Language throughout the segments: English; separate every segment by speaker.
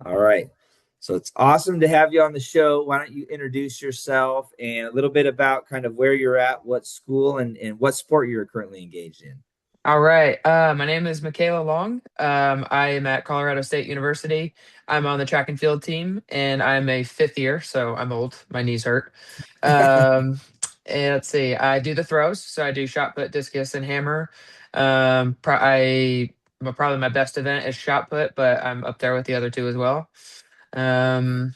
Speaker 1: All right. So it's awesome to have you on the show. Why don't you introduce yourself and a little bit about kind of where you're at, what school, and what sport you're currently engaged in?
Speaker 2: All right. My name is Makayla Long. I am at Colorado State University. I'm on the track and field team, and I'm a fifth year, so I'm old. My knees hurt. Um, and let's see. I do the throws, so I do shot put, discus, and hammer. Probably my best event is shot put, but I'm up there with the other two as well. Um,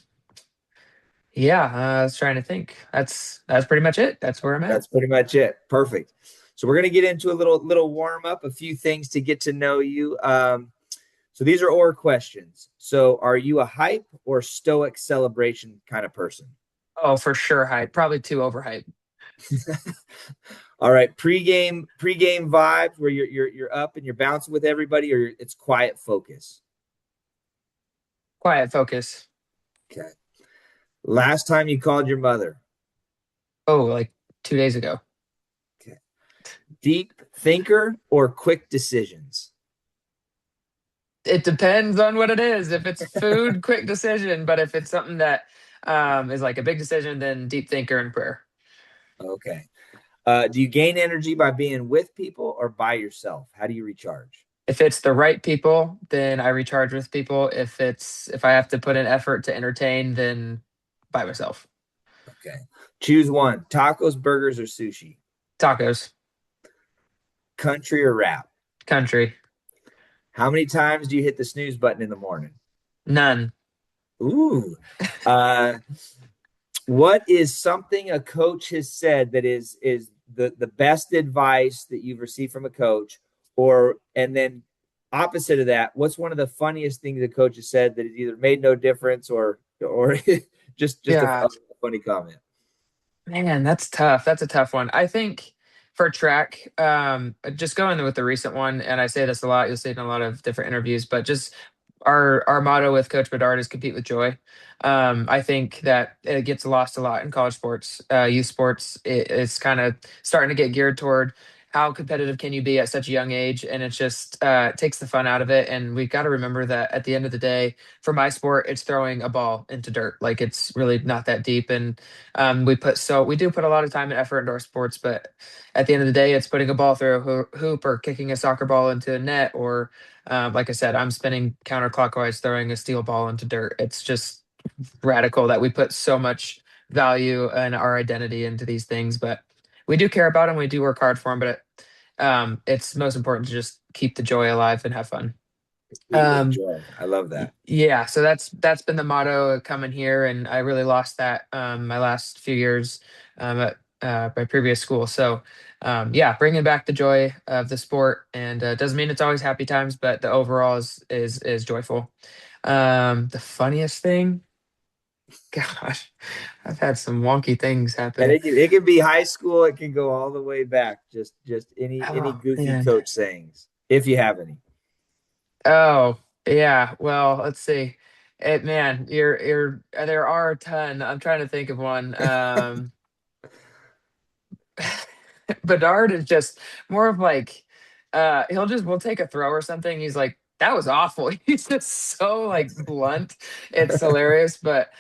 Speaker 2: yeah, I was trying to think. That's pretty much it. That's where I'm at.
Speaker 1: That's pretty much it. Perfect. So we're going to get into a little warm up, a few things to get to know you. So these are or questions. So are you a hype or stoic celebration kind of person?
Speaker 2: Oh, for sure, hype. Probably too overhyped.
Speaker 1: All right, pregame vibes where you're up and you're bouncing with everybody, or it's quiet focus.
Speaker 2: Quiet focus.
Speaker 1: Okay. Last time you called your mother.
Speaker 2: Oh, like 2 days ago.
Speaker 1: Okay. Deep thinker or quick decisions?
Speaker 2: It depends on what it is. If it's food, quick decision. But if it's something that is like a big decision, then deep thinker and prayer.
Speaker 1: Okay. Do you gain energy by being with people or by yourself? How do you recharge?
Speaker 2: If it's the right people, then I recharge with people. If I have to put in effort to entertain, then by myself.
Speaker 1: Okay. Choose one: tacos, burgers, or sushi.
Speaker 2: Tacos,
Speaker 1: Country or rap?
Speaker 2: country,
Speaker 1: How many times do you hit the snooze button in the morning?
Speaker 2: none.
Speaker 1: Ooh. Uh, what is something a coach has said that is the best advice that you've received from a coach? Or and then opposite of that, what's one of the funniest things a coach has said that has either made no difference or just a
Speaker 2: Yeah,
Speaker 1: funny comment?
Speaker 2: man, that's tough. That's a tough one. I think for track, just going with the recent one, and I say this a lot, you'll see it in a lot of different interviews, but just our motto with Coach Bedard is compete with joy. I think that it gets lost a lot in college sports, youth sports. It's kind of starting to get geared toward how competitive can you be at such a young age, and it just takes the fun out of it. And we've got to remember that at the end of the day, for my sport, it's throwing a ball into dirt. Like it's really not that deep, and we do put a lot of time and effort into our sports, but at the end of the day, it's putting a ball through a hoop or kicking a soccer ball into a net, or like I said, I'm spinning counterclockwise, throwing a steel ball into dirt. It's just radical that we put so much value and our identity into these things, but we do care about them. We do work hard for them, but it's most important to just keep the joy alive and have fun.
Speaker 1: Lead with
Speaker 2: Um,
Speaker 1: joy. I love that.
Speaker 2: yeah, so that's been the motto coming here, and I really lost that my last few years at my previous school. So yeah, bringing back the joy of the sport, and doesn't mean it's always happy times, but the overall is joyful. The funniest thing, gosh, I've had some wonky things
Speaker 1: And
Speaker 2: happen.
Speaker 1: it can be high school, it can go all the way back. Just any
Speaker 2: Oh
Speaker 1: goofy
Speaker 2: man,
Speaker 1: coach sayings, if you have any.
Speaker 2: oh yeah. Well, let's see. Man, you're there are a ton. I'm trying to think of one. Bedard is just more of like we'll take a throw or something. He's like, that was awful. He's just so like blunt. It's hilarious. But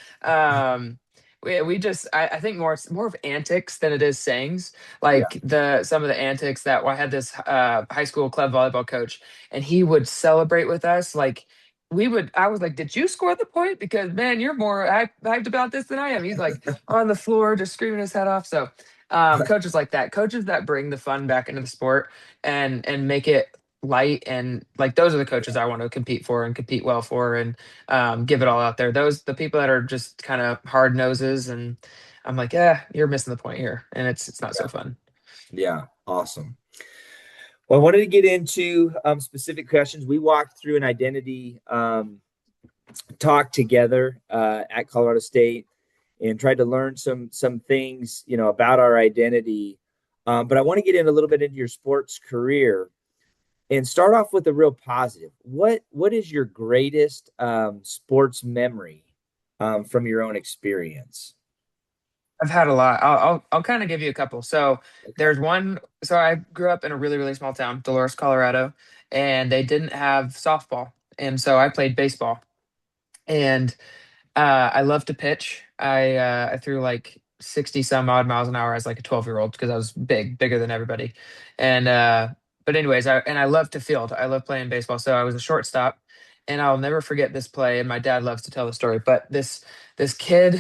Speaker 2: we just I think more of antics than it is sayings.
Speaker 1: Yeah.
Speaker 2: Like the some of the antics that well, I had this high school club volleyball coach, and he would celebrate with us like I was like, did you score the point? Because man, you're more hyped about this than I am. He's like on the floor just screaming his head off. So coaches like that, coaches that bring the fun back into the sport and make it light, and like those are the coaches I want to compete for and compete well for, and give it all out there. Those the people that are just kind of hard noses, and I'm like, yeah, you're missing the point here, and it's not so
Speaker 1: Yeah.
Speaker 2: fun.
Speaker 1: Yeah. Awesome. Well, I wanted to get into specific questions. We walked through an identity talk together at Colorado State and tried to learn some things, about our identity. But I want to get in a little bit into your sports career and start off with a real positive. What is your greatest sports memory from your own experience?
Speaker 2: I've had a lot. I'll kind of give you a couple. So
Speaker 1: Okay.
Speaker 2: there's one. So I grew up in a really small town, Dolores, Colorado, and they didn't have softball, and so I played baseball. And I love to pitch. I threw like 60 some odd miles an hour as like a 12-year-old because I was bigger than everybody. And but anyways, I love to field. I love playing baseball. So I was a shortstop, and I'll never forget this play. And my dad loves to tell the story. But this kid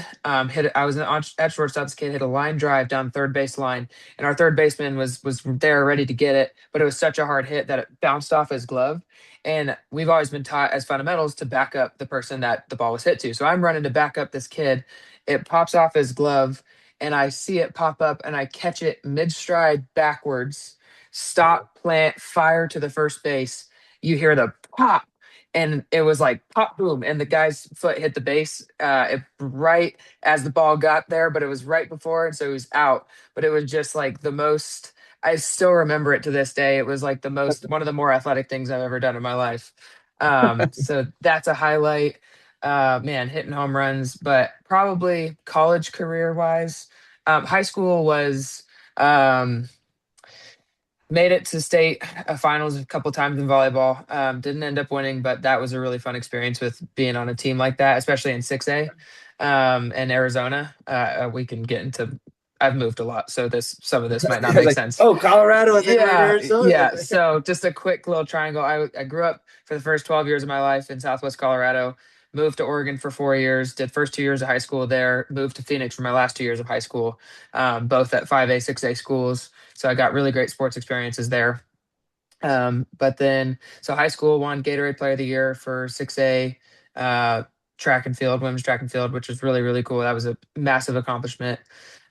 Speaker 2: hit. I was at shortstop. This kid hit a line drive down third base line, and our third baseman was there ready to get it, but it was such a hard hit that it bounced off his glove. And we've always been taught as fundamentals to back up the person that the ball was hit to. So I'm running to back up this kid. It pops off his glove, and I see it pop up, and I catch it mid stride backwards, stop, plant, fire to the first base. You hear the pop, and it was like pop, boom, and the guy's foot hit the base right as the ball got there, but it was right before, and so he was out. But it was just like the most. I still remember it to this day. It was like the most one of the more athletic things I've ever done in my life. So that's a highlight. Man, hitting home runs, but probably college career wise, high school was um, made it to state finals a couple times in volleyball. Didn't end up winning, but that was a really fun experience with being on a team like that, especially in 6A in Arizona. We can get into. I've moved a lot, so this some of this might not
Speaker 1: I was
Speaker 2: make
Speaker 1: like,
Speaker 2: sense.
Speaker 1: oh, Colorado, and then we're in
Speaker 2: Yeah,
Speaker 1: Arizona.
Speaker 2: yeah. So just a quick little triangle. I grew up for the first 12 years of my life in Southwest Colorado. Moved to Oregon for 4 years. Did first 2 years of high school there. Moved to Phoenix for my last 2 years of high school, both at 5A, 6A schools. So I got really great sports experiences there. But then, so high school won Gatorade Player of the Year for 6A uh, track and field, women's track and field, which was really, really cool. That was a massive accomplishment.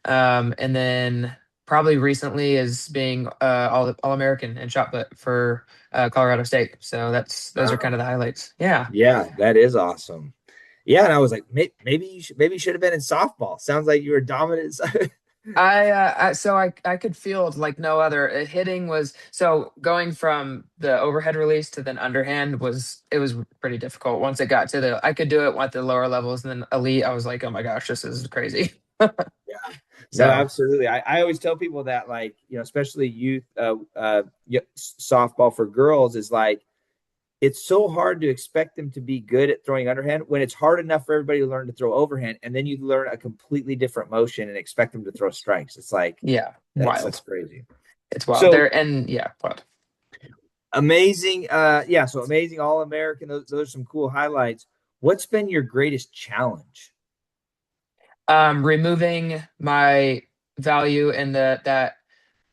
Speaker 2: And then probably recently is being All American in shot put for Colorado State. So those are kind of
Speaker 1: Wow.
Speaker 2: the highlights. Yeah.
Speaker 1: Yeah, that is awesome. Yeah, and I was like, maybe you should have been in softball. Sounds like you were dominant.
Speaker 2: I could field like no other. Hitting was so going from the overhead release to then underhand was pretty difficult. Once it got to I could do it at the lower levels, and then elite, I was like, oh my gosh, this is crazy.
Speaker 1: Yeah. No,
Speaker 2: So
Speaker 1: absolutely. I always tell people that, like, especially youth softball for girls is like, it's so hard to expect them to be good at throwing underhand when it's hard enough for everybody to learn to throw overhand, and then you learn a completely different motion and expect them to throw strikes. It's like
Speaker 2: yeah,
Speaker 1: that's
Speaker 2: wild.
Speaker 1: crazy.
Speaker 2: It's wild
Speaker 1: So
Speaker 2: there, and yeah, wild.
Speaker 1: amazing. Yeah, so amazing All American. Those are some cool highlights. What's been your greatest challenge?
Speaker 2: Removing my value in that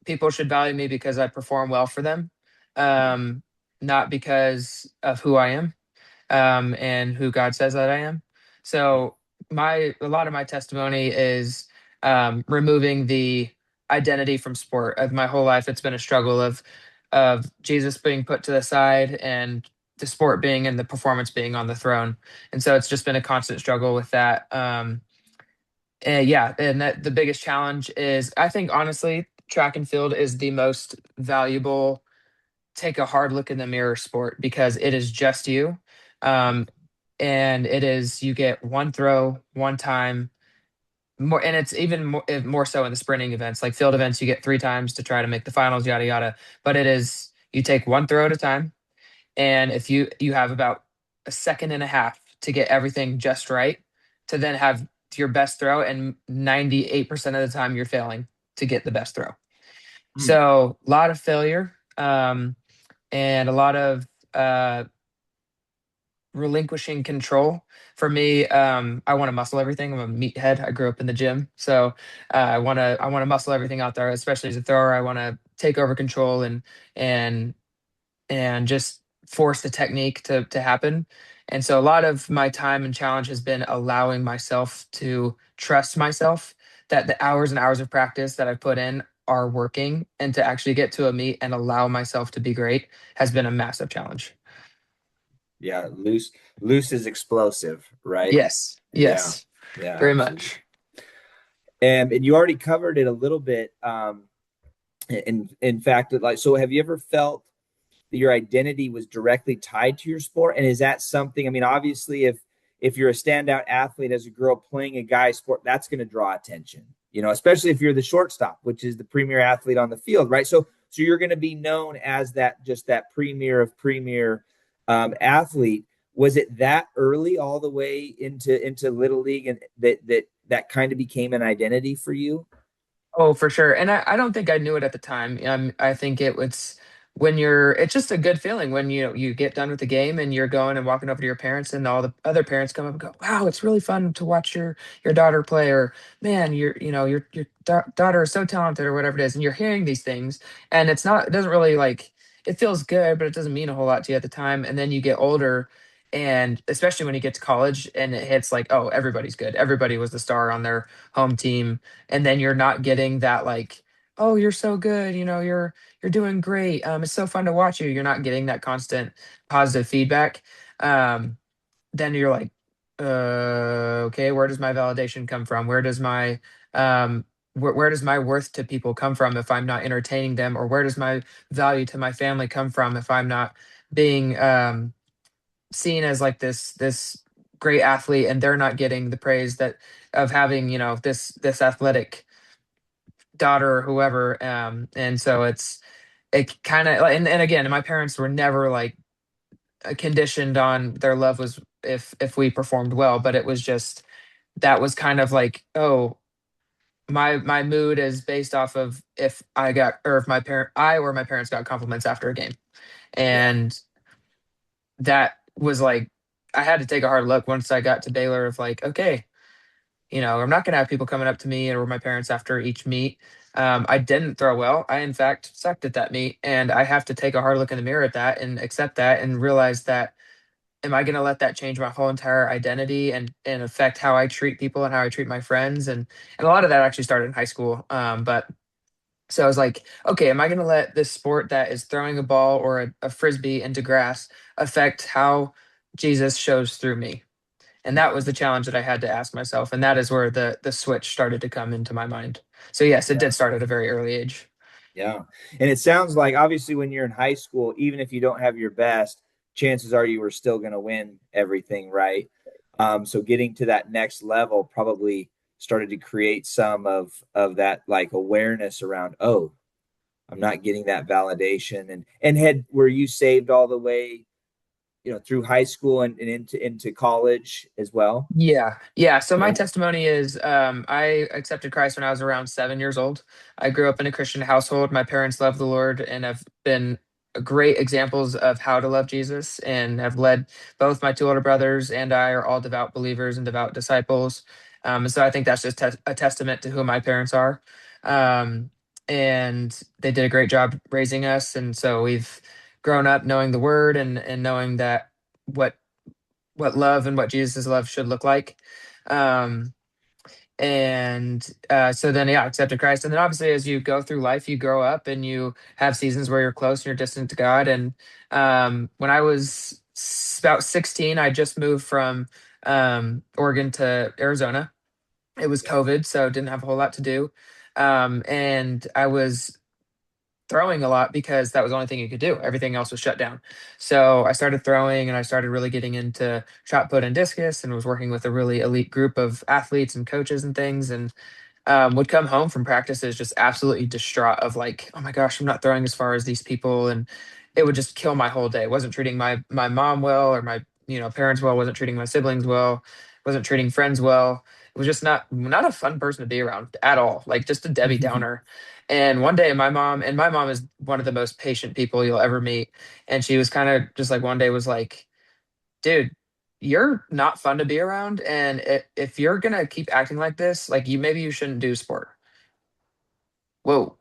Speaker 2: people should value me because I perform well for them, um, not because of who I am, and who God says that I am. So a lot of my testimony is removing the identity from sport. Of my whole life, it's been a struggle of Jesus being put to the side and the sport being and the performance being on the throne. And so it's just been a constant struggle with that. Yeah, and that the biggest challenge is, I think, honestly, track and field is the most valuable. Take a hard look in the mirror sport because it is just you. Um, and it is, you get one throw, one time, more, and it's even more so in the sprinting events. Like field events, you get three times to try to make the finals, yada yada. But it is, you take one throw at a time, and if you have about a second and a half to get everything just right, to then have your best throw, and 98% of the time you're failing to get the best throw.
Speaker 1: Hmm.
Speaker 2: So a lot of failure, and a lot of relinquishing control. For me, I want to muscle everything. I'm a meathead. I grew up in the gym, so I want to muscle everything out there, especially as a thrower. I want to take over control and and just force the technique to happen. And so a lot of my time and challenge has been allowing myself to trust myself that the hours and hours of practice that I've put in are working, and to actually get to a meet and allow myself to be great has been a massive challenge.
Speaker 1: Yeah, loose is explosive, right?
Speaker 2: Yes.
Speaker 1: Yeah,
Speaker 2: Yes.
Speaker 1: yeah,
Speaker 2: Very
Speaker 1: absolutely.
Speaker 2: much.
Speaker 1: And you already covered it a little bit. In fact, like, so have you ever felt that your identity was directly tied to your sport? And is that something? I mean, obviously, if you're a standout athlete as a girl playing a guy sport, that's going to draw attention. Especially if you're the shortstop, which is the premier athlete on the field, right? So you're going to be known as that, just that premier of premier athlete. Was it that early all the way into little league and that kind of became an identity for you?
Speaker 2: Oh, for sure. And I don't think I knew it at the time. I think it was when it's just a good feeling when you get done with the game and you're going and walking over to your parents and all the other parents come up and go, wow, it's really fun to watch your daughter play, or man, your daughter is so talented, or whatever it is. And you're hearing these things and it doesn't really like, it feels good, but it doesn't mean a whole lot to you at the time. And then you get older, and especially when you get to college and it hits like, oh, everybody's good. Everybody was the star on their home team, and then you're not getting that like, oh, you're so good, you're doing great, it's so fun to watch you. You're not getting that constant positive feedback. Then you're like, okay, where does my validation come from? Where does my worth to people come from if I'm not entertaining them? Or where does my value to my family come from if I'm not being seen as like this great athlete, and they're not getting the praise that of having this athletic daughter or whoever. And so it kind of, and again, my parents were never like conditioned on their love was if we performed well, but it was just that was kind of like, oh, my mood is based off of if I got, or if I or my parents got compliments after a game.
Speaker 1: Yeah.
Speaker 2: And that was like, I had to take a hard look once I got to Baylor of like, okay, I'm not going to have people coming up to me or my parents after each meet. I didn't throw well. I, in fact, sucked at that meet. And I have to take a hard look in the mirror at that and accept that and realize that, am I going to let that change my whole entire identity and affect how I treat people and how I treat my friends? And a lot of that actually started in high school. But so I was like, okay, am I going to let this sport that is throwing a ball or a frisbee into grass affect how Jesus shows through me? And that was the challenge that I had to ask myself. And that is where the switch started to come into my mind. So yes, it did start at a very early age.
Speaker 1: Yeah. And it sounds like obviously when you're in high school, even if you don't have your best, chances are you were still going to win everything, right? So getting to that next level probably started to create some of that like awareness around, oh, I'm not getting that validation. And had were you saved all the way, through high school and into college as well?
Speaker 2: Yeah. Yeah. So my
Speaker 1: Yeah.
Speaker 2: testimony is I accepted Christ when I was around 7 years old. I grew up in a Christian household. My parents love the Lord and have been great examples of how to love Jesus, and have led both my two older brothers and I are all devout believers and devout disciples. And so I think that's just a testament to who my parents are. Um, and they did a great job raising us. And so we've grown up knowing the word and knowing that what what love and what Jesus' love should look like. Um, and so then, yeah, accepted Christ. And then obviously, as you go through life, you grow up and you have seasons where you're close and you're distant to God. And when I was about 16, I just moved from Oregon to Arizona. It was
Speaker 1: Yeah.
Speaker 2: COVID, so didn't have a whole lot to do. And I was throwing a lot because that was the only thing you could do. Everything else was shut down. So I started throwing and I started really getting into shot put and discus, and was working with a really elite group of athletes and coaches and things. And would come home from practices just absolutely distraught of like, oh my gosh, I'm not throwing as far as these people. And it would just kill my whole day. Wasn't treating my mom well, or my parents well, wasn't treating my siblings well, wasn't treating friends well. It was just not a fun person to be around at all, like just a Debbie Downer. And one day my mom is one of the most patient people you'll ever meet. And she was kind of just like, one day was like, dude, you're not fun to be around. And if you're going to keep acting like this, like maybe you shouldn't do sport. Whoa.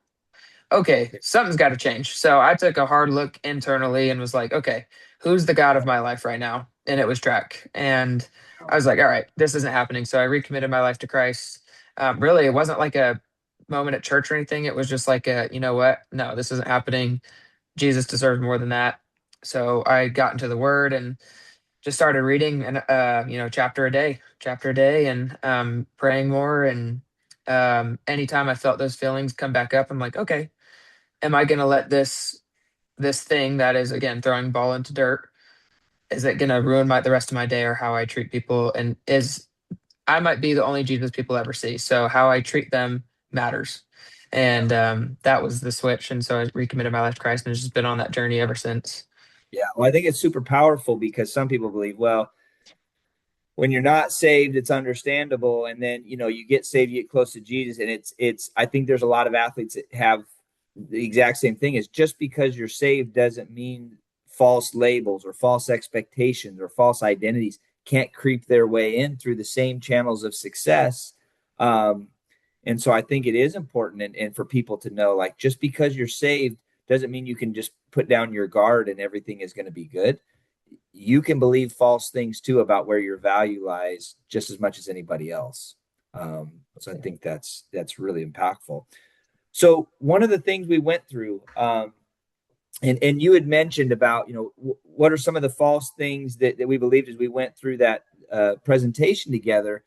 Speaker 2: Okay. Something's got to change. So I took a hard look internally and was like, okay, who's the God of my life right now? And it was track. And I was like, all right, this isn't happening. So I recommitted my life to Christ. Really, it wasn't like a moment at church or anything. It was just like you know what? No, this isn't happening. Jesus deserves more than that. So I got into the word and just started reading and chapter a day, and praying more. And anytime I felt those feelings come back up, I'm like, okay, am I going to let this thing that is again throwing ball into dirt, is it going to ruin the rest of my day or how I treat people? And is I might be the only Jesus people ever see, so how I treat them matters. And
Speaker 1: Yeah.
Speaker 2: that was the switch. And so I recommitted my life to Christ, and it's just been on that journey ever since.
Speaker 1: Yeah, well, I think it's super powerful because some people believe, well, when you're not saved, it's understandable, and then you get saved, you get close to Jesus, and it's. I think there's a lot of athletes that have the exact same thing. Is just because you're saved doesn't mean false labels or false expectations or false identities can't creep their way in through the same channels of success. Um, and so I think it is important and for people to know, like, just because you're saved doesn't mean you can just put down your guard and everything is going to be good. You can believe false things too about where your value lies just as much as anybody else. So I think that's really impactful. So one of the things we went through, and you had mentioned about, what are some of the false things that we believed as we went through that presentation together.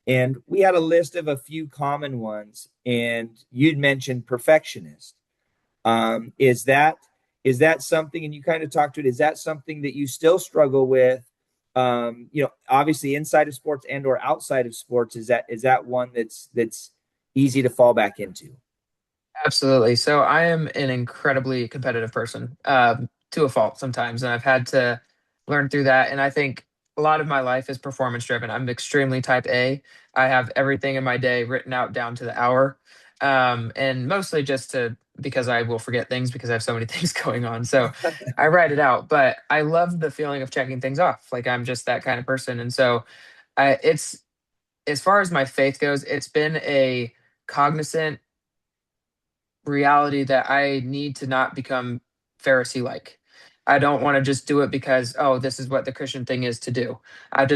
Speaker 1: And we had a list of a few common ones, and you'd mentioned perfectionist. Is that something, and you kind of talked to it, is that something that you still struggle with? Obviously inside of sports and or outside of sports, is that one that's easy to fall back into?
Speaker 2: Absolutely. So I am an incredibly competitive person, to a fault sometimes, and I've had to learn through that. And I think a lot of my life is performance driven. I'm extremely type A. I have everything in my day written out down to the hour, and mostly just to because I will forget things because I have so many things going on. So I write it out. But I love the feeling of checking things off. Like I'm just that kind of person, and so it's as far as my faith goes, it's been a cognizant reality that I need to not become Pharisee like. I don't want to just do it because, oh, this is what the Christian thing is to do.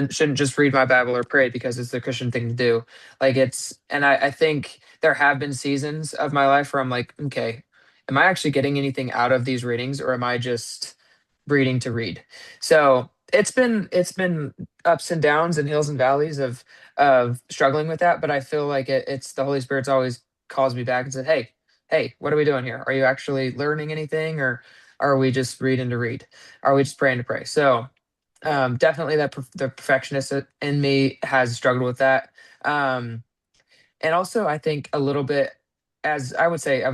Speaker 2: Shouldn't just read my Bible or pray because it's the Christian thing to do. Like and I think there have been seasons of my life where I'm like, okay, am I actually getting anything out of these readings or am I just reading to read? So it's been ups and downs and hills and valleys of struggling with that. But I feel like it's the Holy Spirit's always calls me back and said, hey, what are we doing here? Are you actually learning anything, or are we just reading to read? Are we just praying to pray? So definitely the perfectionist in me has struggled with that. Um, and also, I think a little bit, as I would say,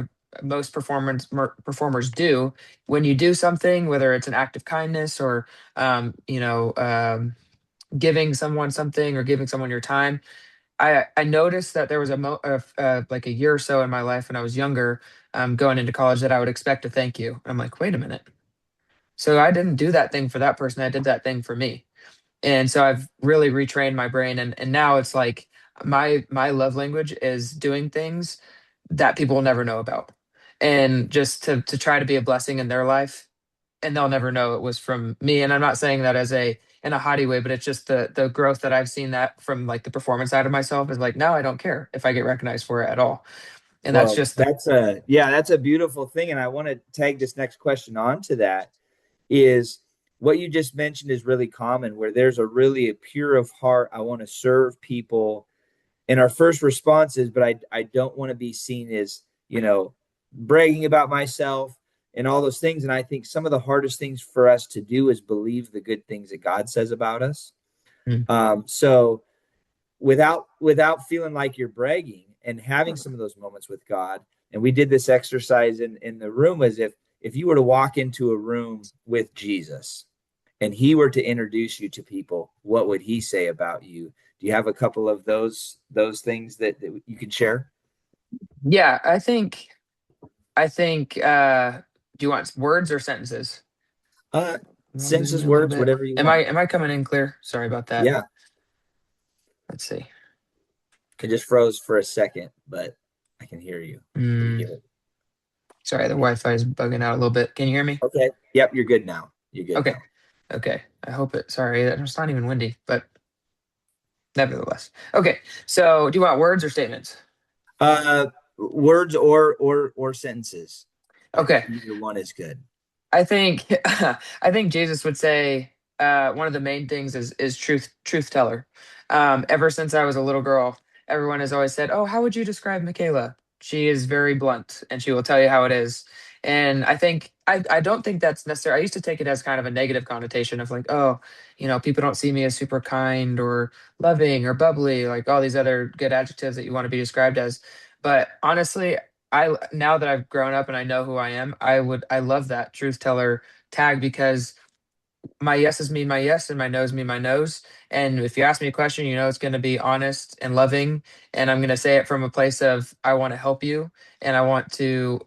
Speaker 2: most performers do, when you do something, whether it's an act of kindness or um, you know um, giving someone something or giving someone your time. I noticed that there was like a year or so in my life when I was younger, going into college, that I would expect a thank you. I'm like, wait a minute. So I didn't do that thing for that person. I did that thing for me. And so I've really retrained my brain, and now it's like my love language is doing things that people will never know about. And just to try to be a blessing in their life, and they'll never know it was from me. And I'm not saying that as a in a haughty way, but it's just the growth that I've seen that from like the performance side of myself is like now I don't care if I get recognized for it at all. And that's
Speaker 1: Well,
Speaker 2: just
Speaker 1: that's a beautiful thing, and I want to tag this next question on to that. Is what you just mentioned is really common, where there's a pure of heart, I want to serve people, and our first response is, but I don't want to be seen as, bragging about myself and all those things. And I think some of the hardest things for us to do is believe the good things that God says about us.
Speaker 2: Mm.
Speaker 1: So without feeling like you're bragging and having some of those moments with God. And we did this exercise in the room, as if you were to walk into a room with Jesus and he were to introduce you to people, what would he say about you? Do you have a couple of those things that you can share?
Speaker 2: yeah. I think do you want words or sentences?
Speaker 1: Uh,
Speaker 2: You want to zoom
Speaker 1: senses,
Speaker 2: in a little
Speaker 1: words,
Speaker 2: bit?
Speaker 1: whatever you
Speaker 2: Am
Speaker 1: want.
Speaker 2: I coming in clear? Sorry about that.
Speaker 1: Yeah,
Speaker 2: Let's see.
Speaker 1: I just froze for a second, but I can hear you. Did you
Speaker 2: Mm,
Speaker 1: get it?
Speaker 2: sorry, the Wi-Fi is bugging out a little bit. Can you hear me?
Speaker 1: Okay. Yep, you're good now. You're good
Speaker 2: Okay.
Speaker 1: now.
Speaker 2: Okay. I hope it. Sorry, it's not even windy, but nevertheless. Okay. So, do you want words or statements?
Speaker 1: Words or sentences.
Speaker 2: Okay.
Speaker 1: Either one is good.
Speaker 2: I think I think Jesus would say one of the main things is truth teller. Ever since I was a little girl, everyone has always said, "Oh, how would you describe Makayla?" She is very blunt, and she will tell you how it is. And I don't think that's necessary. I used to take it as kind of a negative connotation of like, oh, people don't see me as super kind or loving or bubbly, like all these other good adjectives that you want to be described as. But honestly, I now that I've grown up and I know who I am, I love that truth teller tag because my yeses mean my yes and my no's mean my no's. And if you ask me a question, you know it's going to be honest and loving, and I'm going to say it from a place of I want to help you and I want to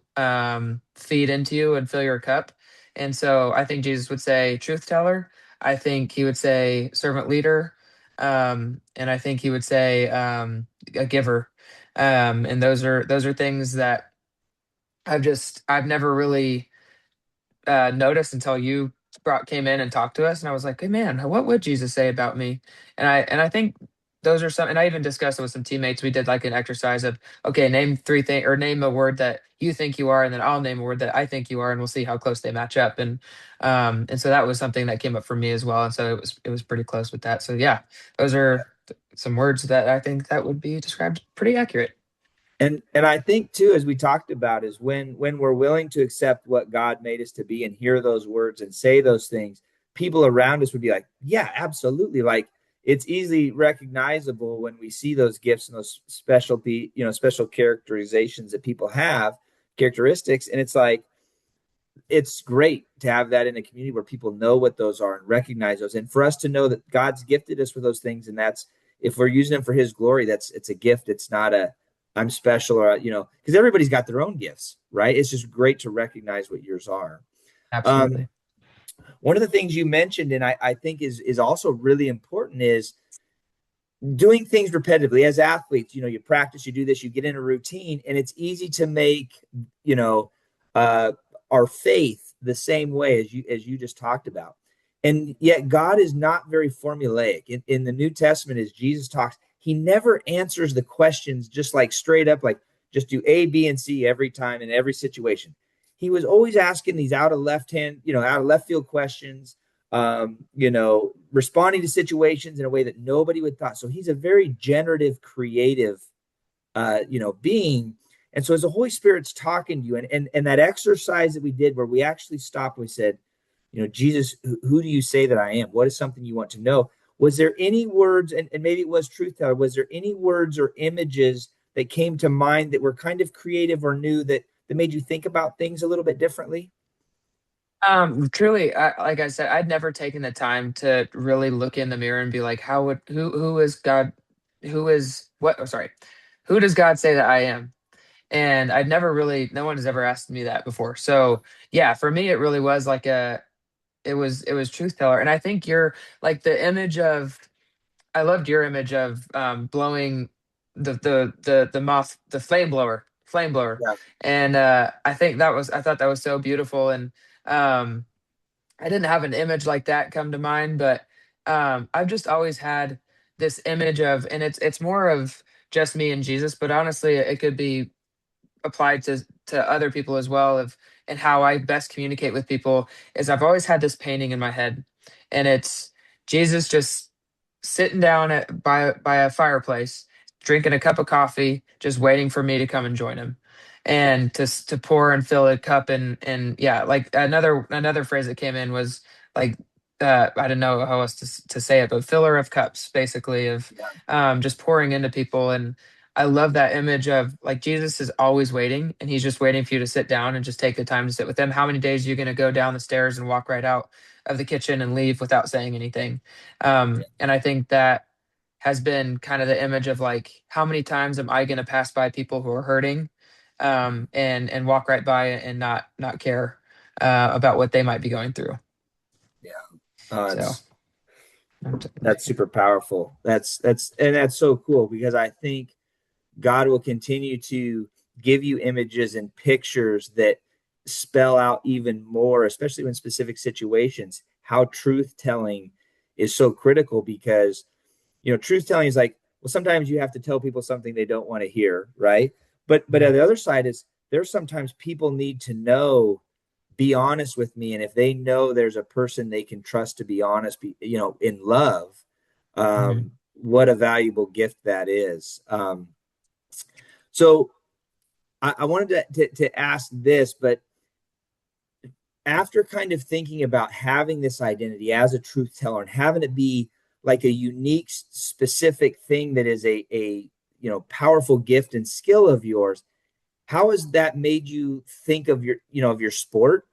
Speaker 2: feed into you and fill your cup. And so I think Jesus would say truth teller. I think he would say servant leader, and I think he would say a giver. And those are things that I've never really noticed until you came in and talked to us, and I was like, hey man, what would Jesus say about me? And I think those are some, and I even discussed it with some teammates. We did like an exercise of, okay, name three things or name a word that you think you are, and then I'll name a word that I think you are, and we'll see how close they match up. And so that was something that came up for me as well, and so it was pretty close with that. So yeah, those are some words that I think that would be described pretty accurate.
Speaker 1: And I think too, as we talked about, is when we're willing to accept what God made us to be and hear those words and say those things, people around us would be like, yeah, absolutely. Like it's easily recognizable when we see those gifts and those specialty, special characterizations that people have, characteristics. And it's like, it's great to have that in a community where people know what those are and recognize those. And for us to know that God's gifted us with those things, and that's if we're using them for His glory, it's a gift. It's not a I'm special or because everybody's got their own gifts, right? It's just great to recognize what yours are. Um,
Speaker 2: Absolutely.
Speaker 1: one of the things you mentioned, and I think is also really important, is doing things repetitively as athletes. You practice, you do this, you get in a routine, and it's easy to make you know uh our faith the same way as you just talked about. And yet God is not very formulaic. In the New Testament, as Jesus talks, he never answers the questions just like straight up, like just do A, B, and C every time in every situation. He was always asking these out of left field questions, responding to situations in a way that nobody would thought. So he's a very generative, creative, being. And so as the Holy Spirit's talking to you, and that exercise that we did, where we actually stopped, we said, Jesus, who do you say that I am? What is something you want to know? Was there any words, and maybe it was truth teller, was there any words or images that came to mind that were kind of creative or new that made you think about things a little bit differently?
Speaker 2: Truly, like I said, I'd never taken the time to really look in the mirror and be like, who is God? Who is what? Oh, sorry. Who does God say that I am? And I'd never really, no one has ever asked me that before. So yeah, for me, it really was like it was truth teller. And I think you're like the image of, I loved your image of blowing the moth, the flame blower.
Speaker 1: Yeah,
Speaker 2: And I thought that was so beautiful. And um, I didn't have an image like that come to mind, but I've just always had this image of, and it's more of just me and Jesus, but honestly, it could be applied to other people as well. Of and how I best communicate with people is I've always had this painting in my head, and it's Jesus just sitting down by a fireplace, drinking a cup of coffee, just waiting for me to come and join him, and to pour and fill a cup. And yeah, like another phrase that came in was like I don't know how else to say it, but filler of cups, basically, of
Speaker 1: yeah,
Speaker 2: just pouring into people. And I love that image of like Jesus is always waiting, and he's just waiting for you to sit down and just take the time to sit with him. How many days are you going to go down the stairs and walk right out of the kitchen and leave without saying anything? And I think that has been kind of the image of like, how many times am I going to pass by people who are hurting, and walk right by it and not care about what they might be going through.
Speaker 1: yeah. Oh,
Speaker 2: So
Speaker 1: that's super powerful. That's so cool because I think God will continue to give you images and pictures that spell out even more, especially in specific situations, how truth telling is so critical because, truth telling is like, well, sometimes you have to tell people something they don't want to hear, right? But on the other side is there's sometimes people need to know, be honest with me. And if they know there's a person they can trust to be honest, in love,
Speaker 2: mhm.
Speaker 1: what a valuable gift that is. So I wanted to ask this, but after kind of thinking about having this identity as a truth teller and having it be like a unique, specific thing that is a powerful gift and skill of yours, how has that made you think of your, of your sport,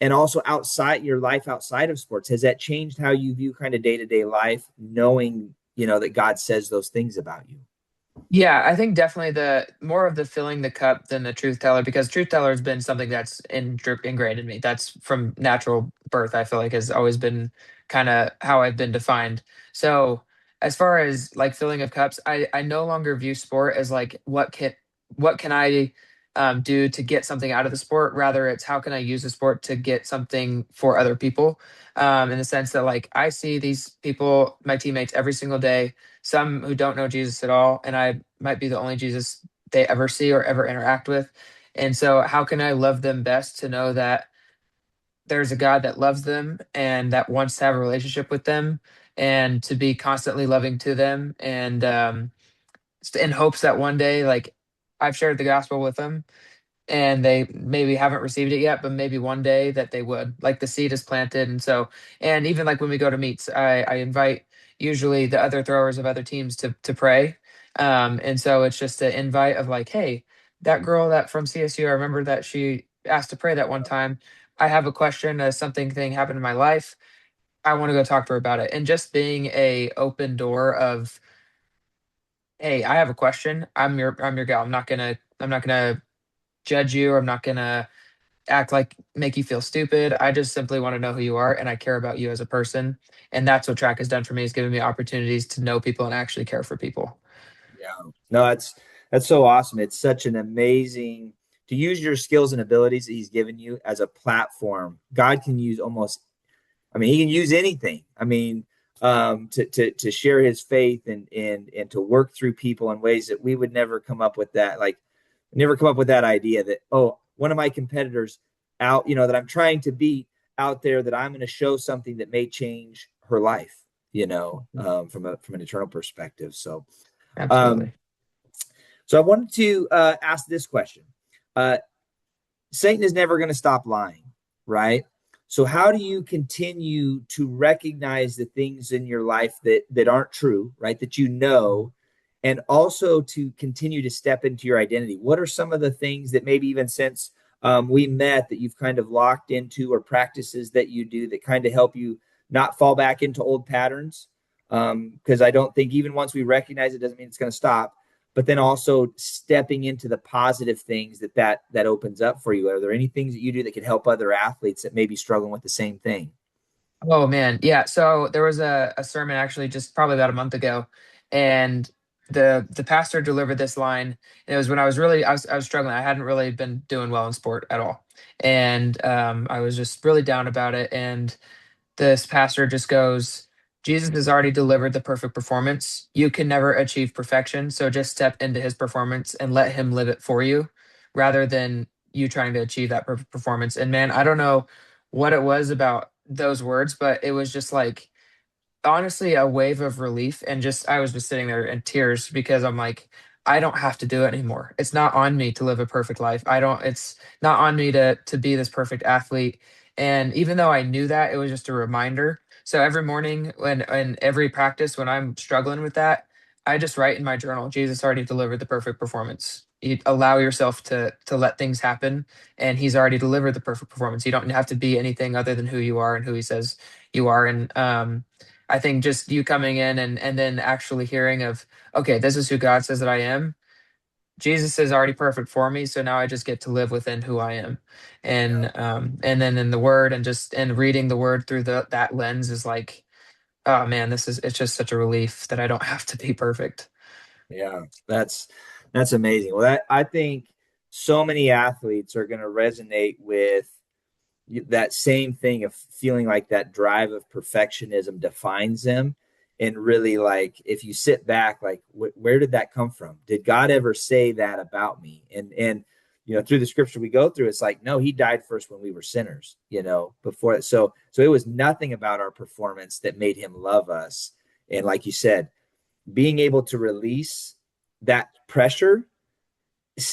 Speaker 1: and also outside your life outside of sports? Has that changed how you view kind of day-to-day life, knowing, that God says those things about you?
Speaker 2: Yeah, I think definitely the more of the filling the cup than the truth teller, because truth teller has been something that's ingrained in me. That's from natural birth. I feel like has always been kind of how I've been defined. So as far as like filling of cups, I no longer view sport as like what can I do to get something out of the sport. Rather, it's how can I use the sport to get something for other people. In the sense that like I see these people, my teammates, every single day, some who don't know Jesus at all, and I might be the only Jesus they ever see or ever interact with. And so, how can I love them best to know that there's a God that loves them and that wants to have a relationship with them and to be constantly loving to them, and in hopes that one day, like I've shared the gospel with them and they maybe haven't received it yet, but maybe one day that they would. Like the seed is planted, and so, and even like when we go to meets, I invite usually the other throwers of other teams to pray, and so it's just an invite of like, hey, that girl that from CSU, I remember that she asked to pray that one time. I have a question. Something thing happened in my life. I want to go talk to her about it, and just being a open door of, hey, I have a question. I'm your gal. I'm not gonna judge you, or I'm not gonna act like make you feel stupid. I just simply want to know who you are and I care about you as a person. And that's what track has done for me, is giving me opportunities to know people and actually care for people.
Speaker 1: Yeah. No, that's so awesome. It's such an amazing to use your skills and abilities that he's given you as a platform. God can use almost, I mean, he can use anything. I mean, to share his faith and to work through people in ways that we would never come up with that. Like, never come up with that idea that, oh, one of my competitors out, that I'm trying to beat out there, that I'm going to show something that may change her life,
Speaker 2: Mhm.
Speaker 1: from an eternal perspective. Um,
Speaker 2: Absolutely.
Speaker 1: so I wanted to ask this question. Uh, Satan is never going to stop lying, right? So how do you continue to recognize the things in your life that aren't true, right? That and also to continue to step into your identity. What are some of the things that maybe even since we met that you've kind of locked into, or practices that you do that kind of help you not fall back into old patterns? Because I don't think even once we recognize it doesn't mean it's going to stop, but then also stepping into the positive things that opens up for you. Are there any things that you do that can help other athletes that may be struggling with the same thing?
Speaker 2: Oh man. Yeah. So there was a sermon actually just probably about a month ago, and the pastor delivered this line. And it was when I was struggling. I hadn't really been doing well in sport at all. And I was just really down about it. And this pastor just goes, Jesus has already delivered the perfect performance. You can never achieve perfection. So just step into his performance and let him live it for you rather than you trying to achieve that perfect performance. And man, I don't know what it was about those words, but it was just like, honestly a wave of relief, and just I was just sitting there in tears because I'm like, I don't have to do it anymore. It's not on me to live a perfect life. I don't It's not on me to be this perfect athlete. And even though I knew that, it was just a reminder. So every morning when and every practice when I'm struggling with that, I just write in my journal, Jesus already delivered the perfect performance. You allow yourself to let things happen, and he's already delivered the perfect performance. You don't have to be anything other than who you are and who he says you are. And I think just you coming in and then actually hearing of, okay, this is who God says that I am. Jesus is already perfect for me, so now I just get to live within who I am. And then in the word, and just and reading the word through that lens is like, oh man, it's just such a relief that I don't have to be perfect.
Speaker 1: Yeah, that's amazing. Well, I think so many athletes are going to resonate with that same thing of feeling like that drive of perfectionism defines them. And really, like, if you sit back, like, where did that come from? Did God ever say that about me? And through the scripture we go through, it's like, no, he died first when we were sinners, before. So it was nothing about our performance that made him love us. And like you said, being able to release that pressure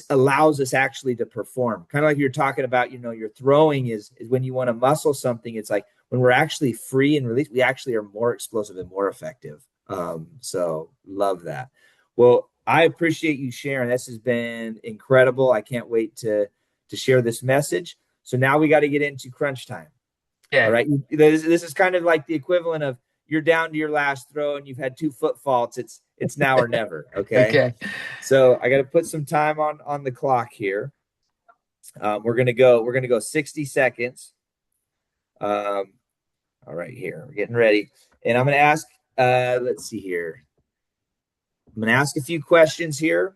Speaker 1: allows us actually to perform. Kind of like you're talking about, your throwing is when you want to muscle something. It's like when we're actually free and released, we actually are more explosive and more effective. So love that. Well, I appreciate you sharing. This has been incredible. I can't wait to share this message. So now we got to get into crunch time. All
Speaker 2: Okay.
Speaker 1: right. This is kind of like the equivalent of you're down to your last throw and you've had 2 foot faults. It's now or never. Okay.
Speaker 2: Okay.
Speaker 1: So I got to put some time on the clock here. We're gonna go 60 seconds. Um, all right, here we're getting ready, and I'm gonna ask. Let's see here. I'm gonna ask a few questions here,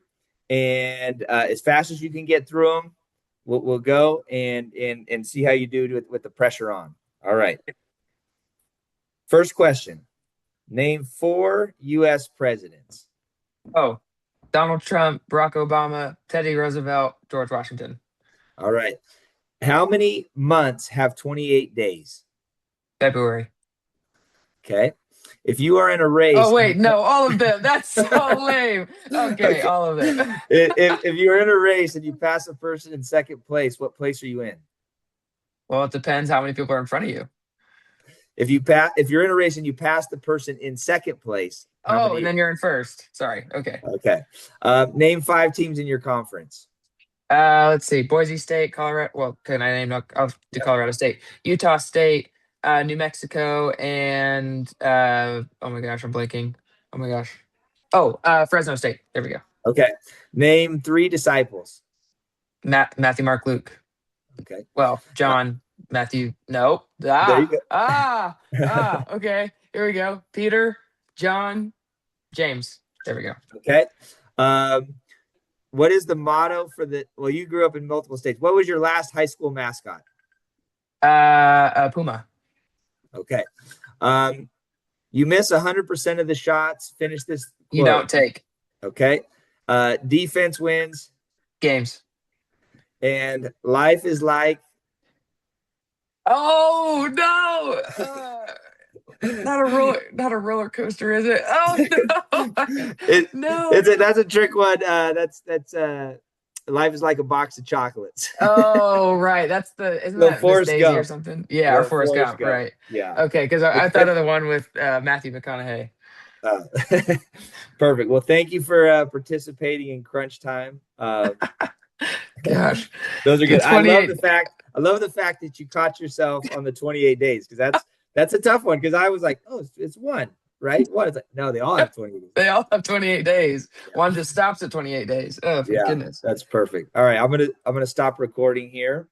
Speaker 1: and as fast as you can get through them, we'll go and see how you do with the pressure on. All right. First question: name 4 U.S. presidents.
Speaker 2: Oh, Donald Trump, Barack Obama, Teddy Roosevelt, George Washington.
Speaker 1: All right. How many months have 28 days?
Speaker 2: February.
Speaker 1: Okay. If you are in a race
Speaker 2: Oh
Speaker 1: and you
Speaker 2: wait, no, all of them. That's so lame. Okay,
Speaker 1: okay,
Speaker 2: all of them.
Speaker 1: if you're in a race and you pass a person in second place, what place are you in?
Speaker 2: Well, it depends how many people are in front of you.
Speaker 1: If you're in a race and you pass the person in second place, how
Speaker 2: Oh, and
Speaker 1: many?
Speaker 2: then you're in first. Sorry. Okay.
Speaker 1: Okay. Name 5 teams in your conference.
Speaker 2: Let's see. Boise State, Colorado. Well, can I name? I'll do Colorado State, Utah State, New Mexico, and oh my gosh, I'm blanking. Oh my gosh. Oh, Fresno State. There we go.
Speaker 1: Okay. Name 3 disciples.
Speaker 2: Matthew, Mark, Luke.
Speaker 1: Okay.
Speaker 2: Well,
Speaker 1: Uh,
Speaker 2: John, Matthew. No.
Speaker 1: there you go.
Speaker 2: Okay. Here we go. Peter, John, James. There we go.
Speaker 1: Okay. Um, what is the motto for the? Well, you grew up in multiple states. What was your last high school mascot?
Speaker 2: Puma.
Speaker 1: Okay. Um, you miss 100% of the shots. Finish this
Speaker 2: You
Speaker 1: quote.
Speaker 2: don't take
Speaker 1: Okay. Defense wins,
Speaker 2: games.
Speaker 1: and life is like.
Speaker 2: Oh no! Not a roller coaster, is it? Oh no,
Speaker 1: it,
Speaker 2: no!
Speaker 1: that's a trick one. That's life is like a box of chocolates.
Speaker 2: Oh right, that's the isn't
Speaker 1: Little
Speaker 2: that Miss
Speaker 1: Forrest
Speaker 2: Daisy or
Speaker 1: Gump.
Speaker 2: something? Yeah, or
Speaker 1: Little
Speaker 2: Forrest
Speaker 1: Forrest
Speaker 2: Gump,
Speaker 1: Gump.
Speaker 2: right?
Speaker 1: Yeah.
Speaker 2: Okay, because I thought
Speaker 1: Okay.
Speaker 2: of the one with Matthew McConaughey.
Speaker 1: Uh, perfect. Well, thank you for participating in Crunch Time.
Speaker 2: Gosh,
Speaker 1: Those are
Speaker 2: the
Speaker 1: good. I love the
Speaker 2: 28.
Speaker 1: fact. I love the fact that you caught yourself on the 28 days because that's a tough one because I was like, oh, it's one, right? One. It's like no, they all have 28 days.
Speaker 2: They all have 28 days. One just stops at 28 days. Oh, my
Speaker 1: Yeah,
Speaker 2: goodness.
Speaker 1: that's perfect. All right, I'm gonna stop recording here.